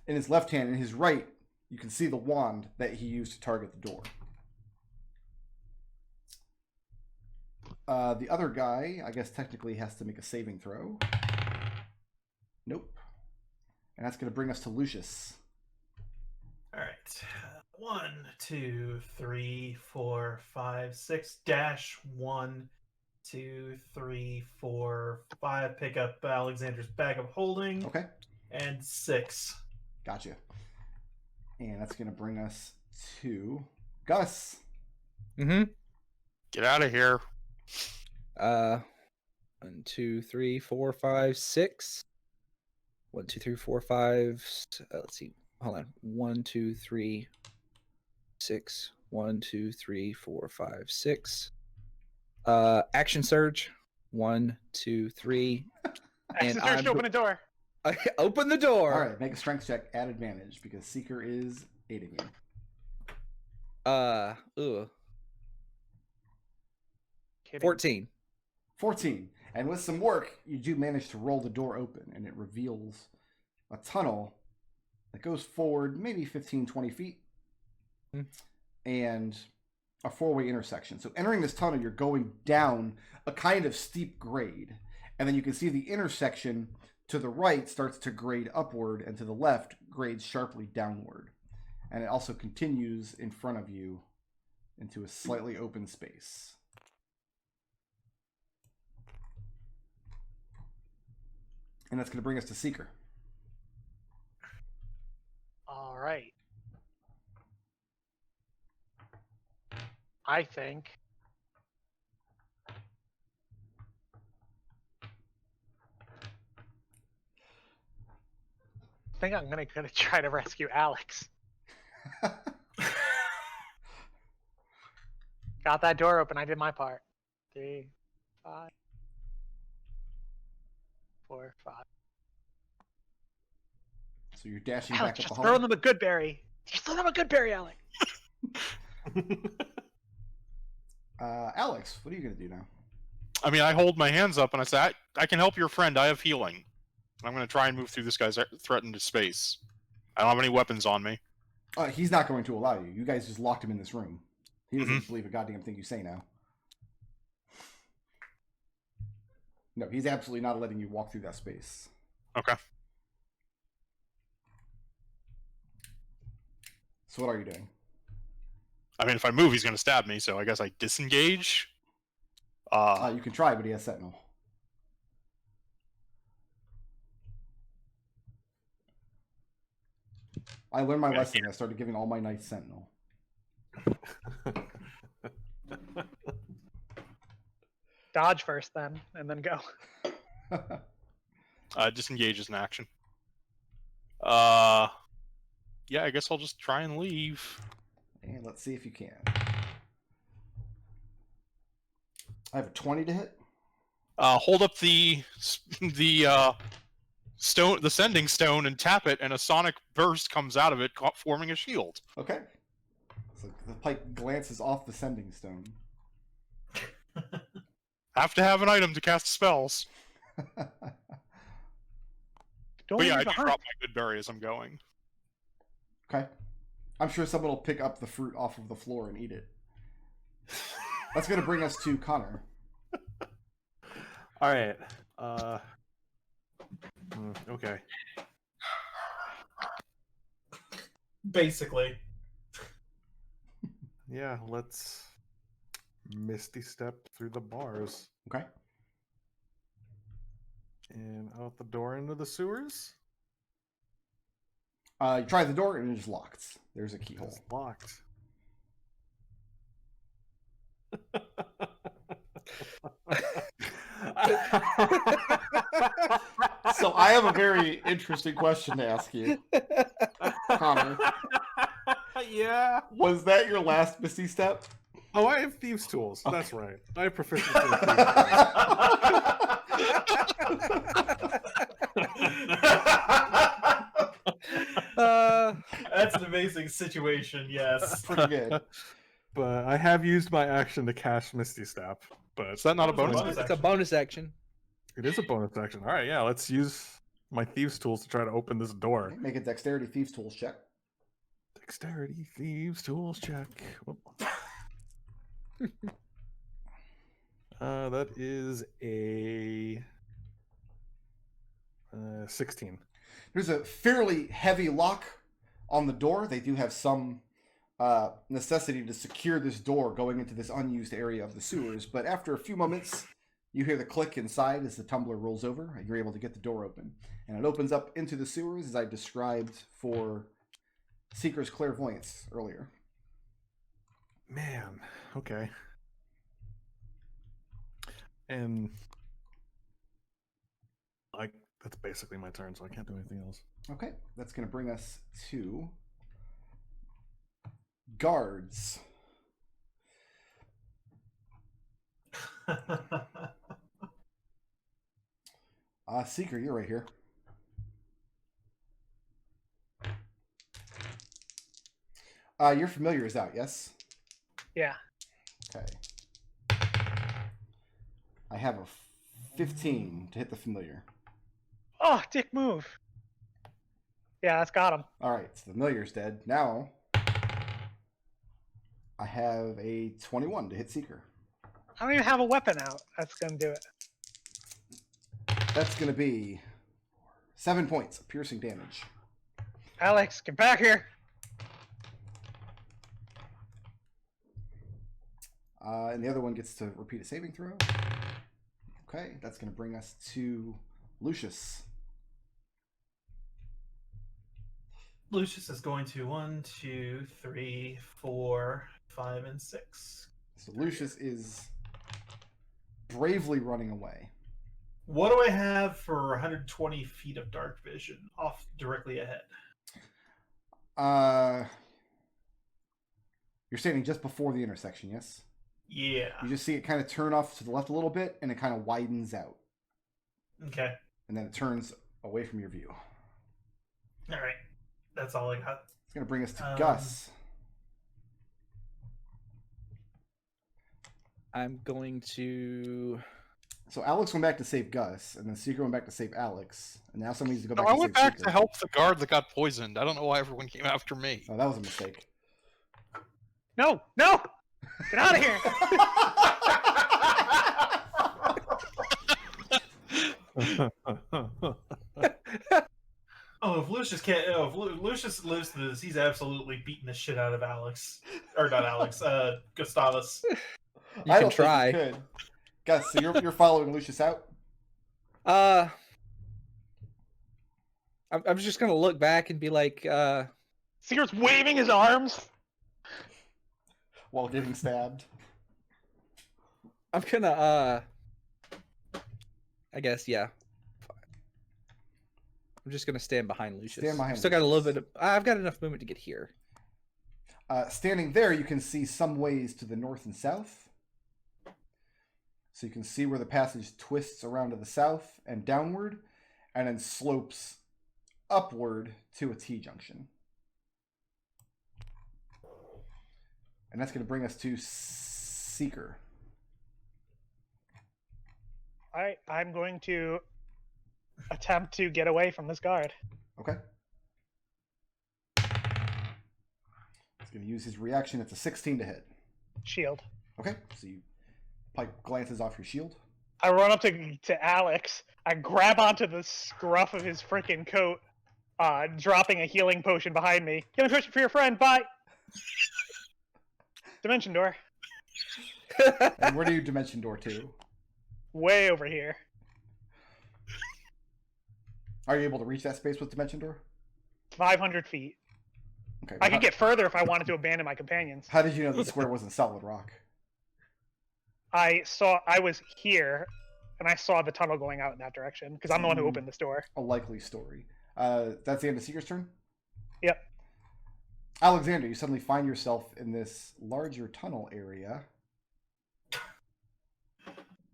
in his left hand, and his right, you can see the wand that he used to target the door. The other guy, I guess technically has to make a saving throw. Nope. And that's going to bring us to Lucius. All right. 1, 2, 3, 4, 5, 6. Dash 1, 2, 3, 4, 5. Pick up Alexander's bag of holding. Okay. And 6. Gotcha. And that's going to bring us to Gus. Mm-hmm. Get out of here. 1, 2, 3, 4, 5, 6. 1, 2, 3, 4, 5. Let's see. Hold on. 1, 2, 3, 6. 1, 2, 3, 4, 5, 6. Action surge. 1, 2, 3. Action surge to open a door. Open the door. All right, make a strength check at advantage because Seeker is aiding you. Ugh. Kidding. 14. 14. And with some work, you do manage to roll the door open, and it reveals a tunnel that goes forward maybe 15, 20 feet, and a four-way intersection. So entering this tunnel, you're going down a kind of steep grade, and then you can see the intersection to the right starts to grade upward, and to the left grades sharply downward. And it also continues in front of you into a slightly open space. And that's going to bring us to Seeker. All right. I think I'm gonna try to rescue Alex. Got that door open. I did my part. 3, 5, 4, 5. So you're dashing Alex, back up just the throw hall. them a good berry. Just throw them a good berry, Alex. Alex, what are you going to do now? I mean, I hold my hands up and I say, I can help your friend. I have healing. I'm going to try and move through this guy's threatened space. I don't have any weapons on me. He's not going to allow you. You guys just locked him in this room. He doesn't believe a goddamn thing you say now. No, he's absolutely not letting you walk through that space. Okay. So what are you doing? I mean, if I move, he's going to stab me, so I guess I disengage. You can try, but he has Sentinel. I learned my lesson. I started giving all my knights Sentinel. Dodge first, then, and then go. Disengage is an action. Yeah, I guess I'll just try and leave. And let's see if you can. I have a 20 to hit. Hold up the stone, the sending stone, and tap it, and a sonic burst comes out of it, forming a shield. Okay. So the pike glances off the sending stone. Have to have an item to cast spells. Don't But yeah, I leave do behind. drop my good berry as I'm going. Okay. I'm sure someone will pick up the fruit off of the floor and eat it. That's going to bring us to Connor. All right. Okay. Basically. Yeah, let's Misty Step through the bars Okay. and out the door into the sewers. You try the door and it is locked. There's a keyhole. It's locked. So I have a very interesting question to ask you, Connor. Yeah. Was that your last Misty Step? Oh, I have thieves' tools. Okay. That's right. I have proficiency in That's an amazing situation, yes. Pretty good. But I have used my action to cast Misty Step. But Is that not a That was bonus? a bonus It's a bonus action. it is a bonus action. All right, yeah. Let's use my thieves' tools to try to open this door. Okay, make a dexterity thieves tools check. Dexterity thieves tools check. Whoop. That is a 16. There's a fairly heavy lock on the door. They do have some necessity to secure this door going into this unused area of the sewers. But after a few moments, you hear the click inside as the tumbler rolls over, and you're able to get the door open. And it opens up into the sewers as I described for Seeker's clairvoyance earlier. Man, okay. And that's basically my turn, so I can't do anything else. Okay, that's going to bring us to guards. Seeker, you're right here. Your familiar is out, yes? Yeah. Okay. I have a 15 to hit the familiar. Oh, dick move. Yeah, that's got him. All right, so the familiar's dead. Now, I have a 21 to hit Seeker. I don't even have a weapon out. That's gonna do it. That's going to be 7 points of piercing damage. Alex, get back here. And the other one gets to repeat a saving throw. Okay, that's going to bring us to Lucius. Lucius is going to 1, 2, 3, 4, 5, and 6. So Lucius is bravely running away. What do I have for 120 feet of dark vision off directly ahead? You're standing just before the intersection, yes? Yeah. You just see it kind of turn off to the left a little bit, and it kind of widens out. Okay. And then it turns away from your view. All right. That's all I got. It's going to bring us to Gus. I'm going to. So Alex went back to save Gus, and then Seeker went back to save Alex, and now someone needs to go No, back I to went save back Seeker. to help the guard that got poisoned. I don't know why everyone came after me. Oh, that was a mistake. No, no! Get out of here! Oh, if Lucius can't, if Lucius lives to this, he's absolutely beating the shit out of Alex, or not Alex, Gustavus. You I can don't try. think you could. Gus, so you're following Lucius out? I'm just gonna look back and be like, Seeker's waving his arms. While getting stabbed. I'm gonna, I guess, yeah. I'm just gonna stand behind Lucius. Stand behind I've still got a little Lucius. bit of. I've got enough movement to get here. Standing there, you can see some ways to the north and south. So you can see where the passage twists around to the south and downward, and then slopes upward to a T-junction. And that's going to bring us to Seeker. Alright, I'm going to attempt to get away from this guard. Okay. He's going to use his reaction. It's a 16 to hit. Shield. Okay, so you Pike glances off your shield. I run up to Alex. I grab onto the scruff of his freaking coat, dropping a healing potion behind me. Healing potion for your friend. Bye. Dimension door. And where do you dimension door to? Way over here. Are you able to reach that space with dimension door? 500 feet. Okay. I could get further if I wanted to abandon my companions. How did you know the square wasn't solid rock? I was here, and I saw the tunnel going out in that direction, because I'm the one who opened this door. A likely story. That's the end of Seeker's turn? Yep. Alexander, you suddenly find yourself in this larger tunnel area.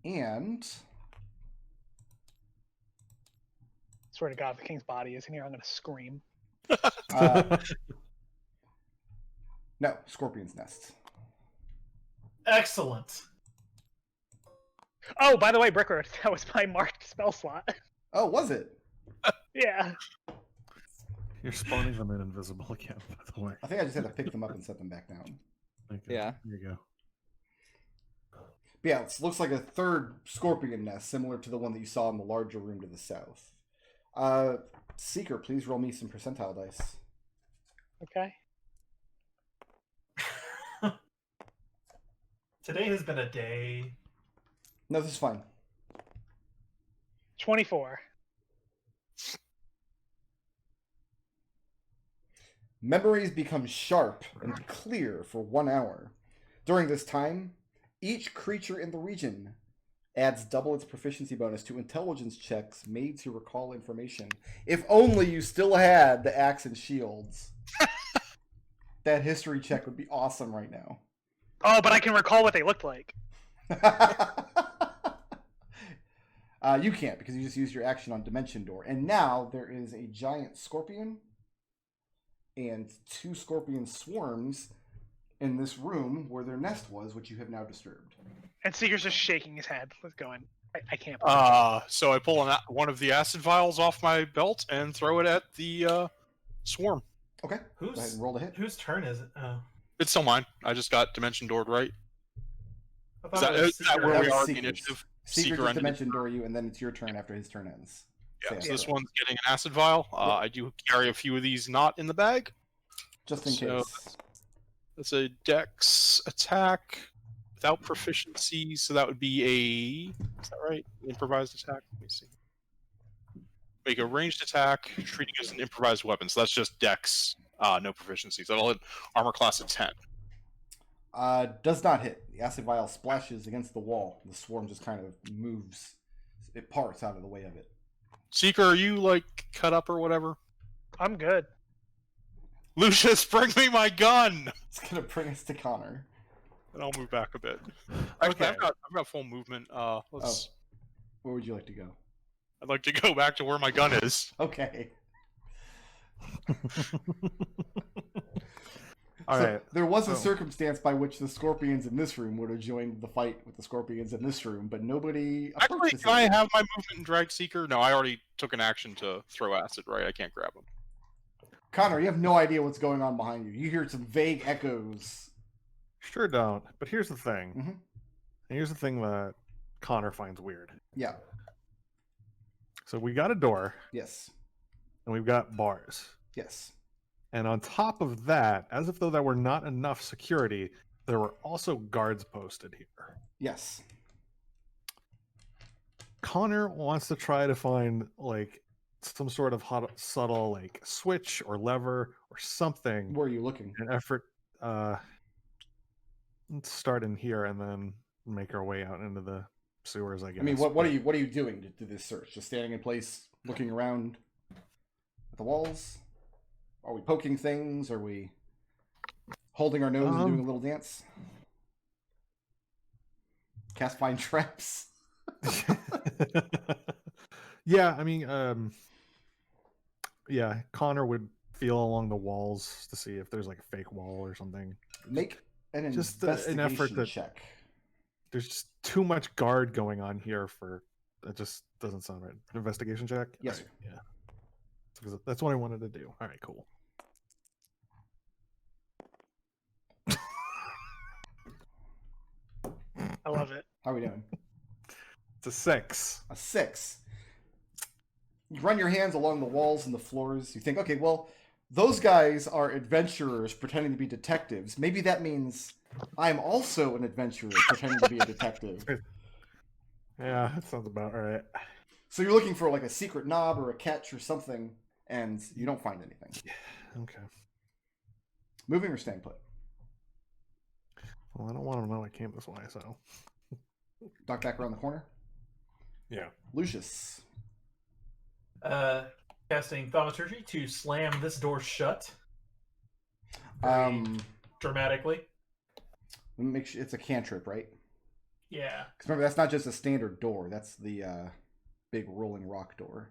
And... Swear to God, if the king's body is in here, I'm going to scream. No, scorpion's nests. Excellent. Oh, by the way, Bricker, that was my marked spell slot. Oh, was it? Yeah. You're spawning them in invisible again, by the way. I think I just had to pick them up and set them back down. Okay, Yeah. There you go. But yeah, it looks like a third scorpion nest, similar to the one that you saw in the larger room to the south. Seeker, please roll me some percentile dice. Okay. Today has been a day. No, this is fine. 24. Memories become sharp and clear for 1 hour. During this time, each creature in the region adds double its proficiency bonus to intelligence checks made to recall information. If only you still had the axe and shields. That history check would be awesome right now. Oh, but I can recall what they looked like. You can't, because you just used your action on Dimension Door. And now there is a giant scorpion and 2 scorpion swarms in this room where their nest was, which you have now disturbed. And Seeker's just shaking his head with going, I can't. So I pull one of the acid vials off my belt and throw it at the swarm. Okay, go ahead and roll the hit. Whose turn is it? Oh. It's still mine. I just got dimension doored right. I Is thought that, it was is that Seeker. where we That was are in the Seeker's. initiative? Seeker Seeker just ended. Dimension Door you, and then it's your turn after his turn ends. Yeah, Say so it. this one's getting an acid vial. I do carry a few of these not in the bag. Just in So- case. That's a dex attack without proficiency, so that would be is that right? Improvised attack? Let me see. Make a ranged attack, treating as an improvised weapon. So that's just dex, no proficiency. So that'll hit armor class of 10. Does not hit. The acid vial splashes against the wall. The swarm just kind of moves. It parts out of the way of it. Seeker, are you like cut up or whatever? I'm good. Lucius, bring me my gun! It's gonna bring us to Connor. And I'll move back a bit. Actually, Okay. I've got full movement. Let's. Where would you like to go? I'd like to go back to where my gun is. Okay. All So right. there was a Oh. circumstance by which the scorpions in this room would have joined the fight with the scorpions in this room, but nobody approached Actually, this can I area. have my movement and drag Seeker? No, I already took an action to throw acid, right? I can't grab him. Connor, you have no idea what's going on behind you. You hear some vague echoes. Sure don't. But here's the thing. Mhm. And here's the thing that Connor finds weird. Yeah. So we got a door Yes. and we've got bars. Yes. And on top of that, as if though that were not enough security, there were also guards posted here. Yes. Connor wants to try to find like some sort of subtle like switch or lever or something Where are you looking? in an effort let's start in here and then make our way out into the sewers, I guess. I mean, what are you doing to do this search? Just standing in place, looking around at the walls? Are we poking things? Are we holding our nose and doing a little dance? Cast find traps? Yeah, I mean, yeah, Connor would feel along the walls to see if there's like a fake wall or something. Make an Just investigation an effort to- check. There's just too much guard going on here for it. Just doesn't sound right. An investigation check. Yes, Alright, yeah. That's what I wanted to do. All right, cool. I love it. How are we doing? It's a 6. A 6. You run your hands along the walls and the floors. You think, okay, well, those guys are adventurers pretending to be detectives. Maybe that means I'm also an adventurer pretending to be a detective. Yeah, that sounds about right. So you're looking for like a secret knob or a catch or something, and you don't find anything. Okay. Moving or staying put? Well, I don't want to know I came this way, so. Duck back around the corner. Yeah. Lucius. Casting Thaumaturgy to slam this door shut. Very dramatically. Make sure it's a cantrip, right? Yeah. Because remember, that's not just a standard door. That's the big rolling rock door.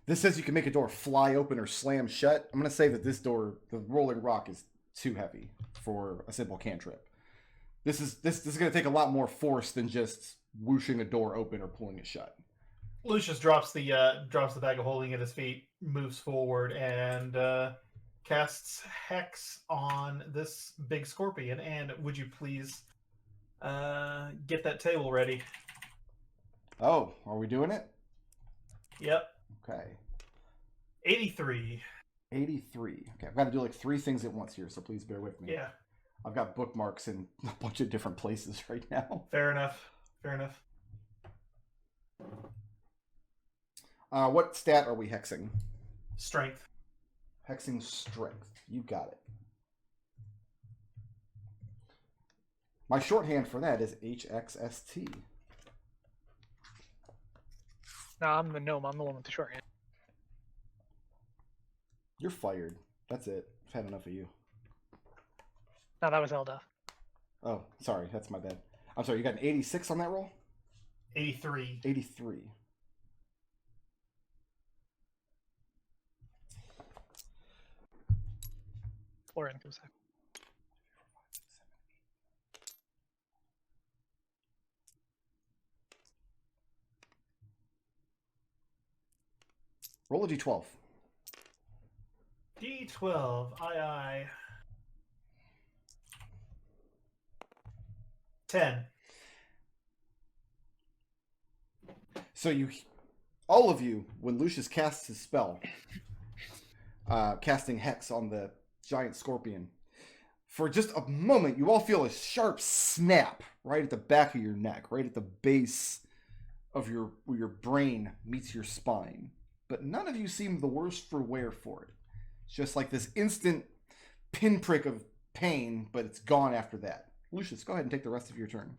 This says you can make a door fly open or slam shut. I'm going to say that this door, the rolling rock, is too heavy for a simple cantrip. This is going to take a lot more force than just whooshing a door open or pulling it shut. Lucius drops the bag of holding at his feet, moves forward, and casts Hex on this big scorpion. And would you please get that table ready? Oh, are we doing it? Yep. Okay. 83. 83. Okay, I've got to do like 3 things at once here, so please bear with me. Yeah. I've got bookmarks in a bunch of different places right now. Fair enough. Fair enough. What stat are we hexing? Strength. Hexing strength. You got it. My shorthand for that is HXST. No, I'm the gnome. I'm the one with the shorthand. You're fired. That's it. I've had enough of you. No, that was Elda. Oh, sorry. That's my bad. I'm sorry. You got an 86 on that roll? 83. 83. Florian comes back. Roll a d12. D12. Aye. 10. So all of you, when Lucius casts his spell, casting Hex on the giant scorpion, for just a moment, you all feel a sharp snap right at the back of your neck, right at the base of where your brain meets your spine. But none of you seem the worse for wear for it. It's just like this instant pinprick of pain, but it's gone after that. Lucius, go ahead and take the rest of your turn.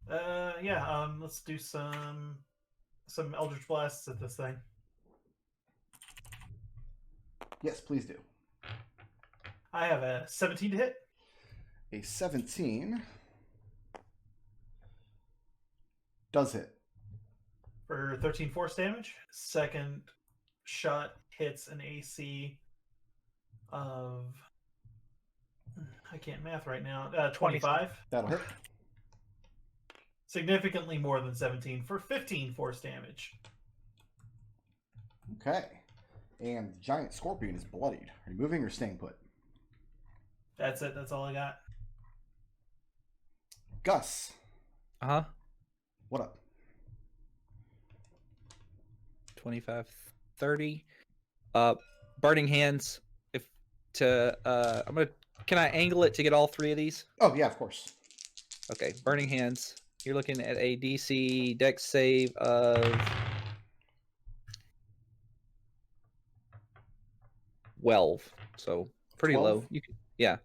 Let's do some Eldritch Blasts at this thing. Yes, please do. I have a 17 to hit. A 17 does hit. For 13 force damage. Second shot hits an AC of... I can't math right now. 25. That'll hit. Significantly more than 17 for 15 force damage. Okay. And the giant scorpion is bloodied. Are you moving or staying put? That's it. That's all I got. Gus. Uh-huh. What up? 25, 30. Burning hands. Can I angle it to get all 3 of these? Oh, yeah, of course. Okay, burning hands. You're looking at a DC Dex save of 12. So pretty 12? low. You can, yeah.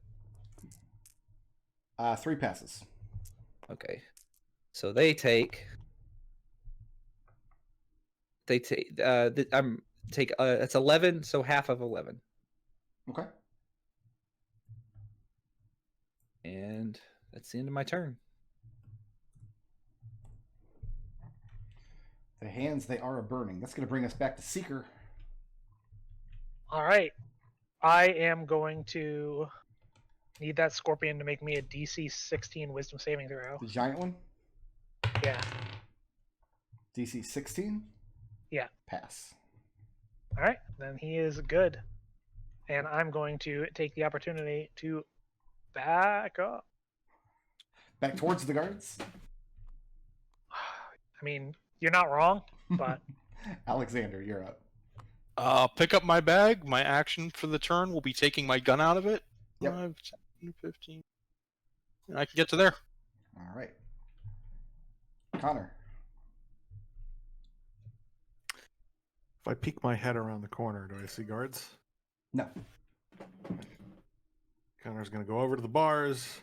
3 passes. Okay. So it's 11, so half of 11. Okay. And that's the end of my turn. The hands, they are a-burning. That's going to bring us back to Seeker. All right. I am going to need that scorpion to make me a DC 16 wisdom saving throw. The giant one? Yeah. DC 16? Yeah. Pass. All right, then he is good. And I'm going to take the opportunity to back up. Back towards the guards. I mean, you're not wrong, but Alexander, you're up. Pick up my bag. My action for the turn will be taking my gun out of it. Yep. 5, 10, 15. And I can get to there. All right. Connor. If I peek my head around the corner, do I see guards? No. Connor's going to go over to the bars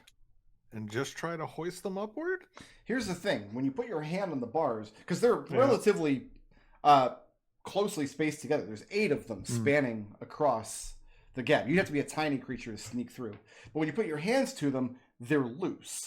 and just try to hoist them upward? Here's the thing. When you put your hand on the bars, because they're Yeah. relatively closely spaced together. There's 8 of them spanning across the gap. You have to be a tiny creature to sneak through. But when you put your hands to them, they're loose.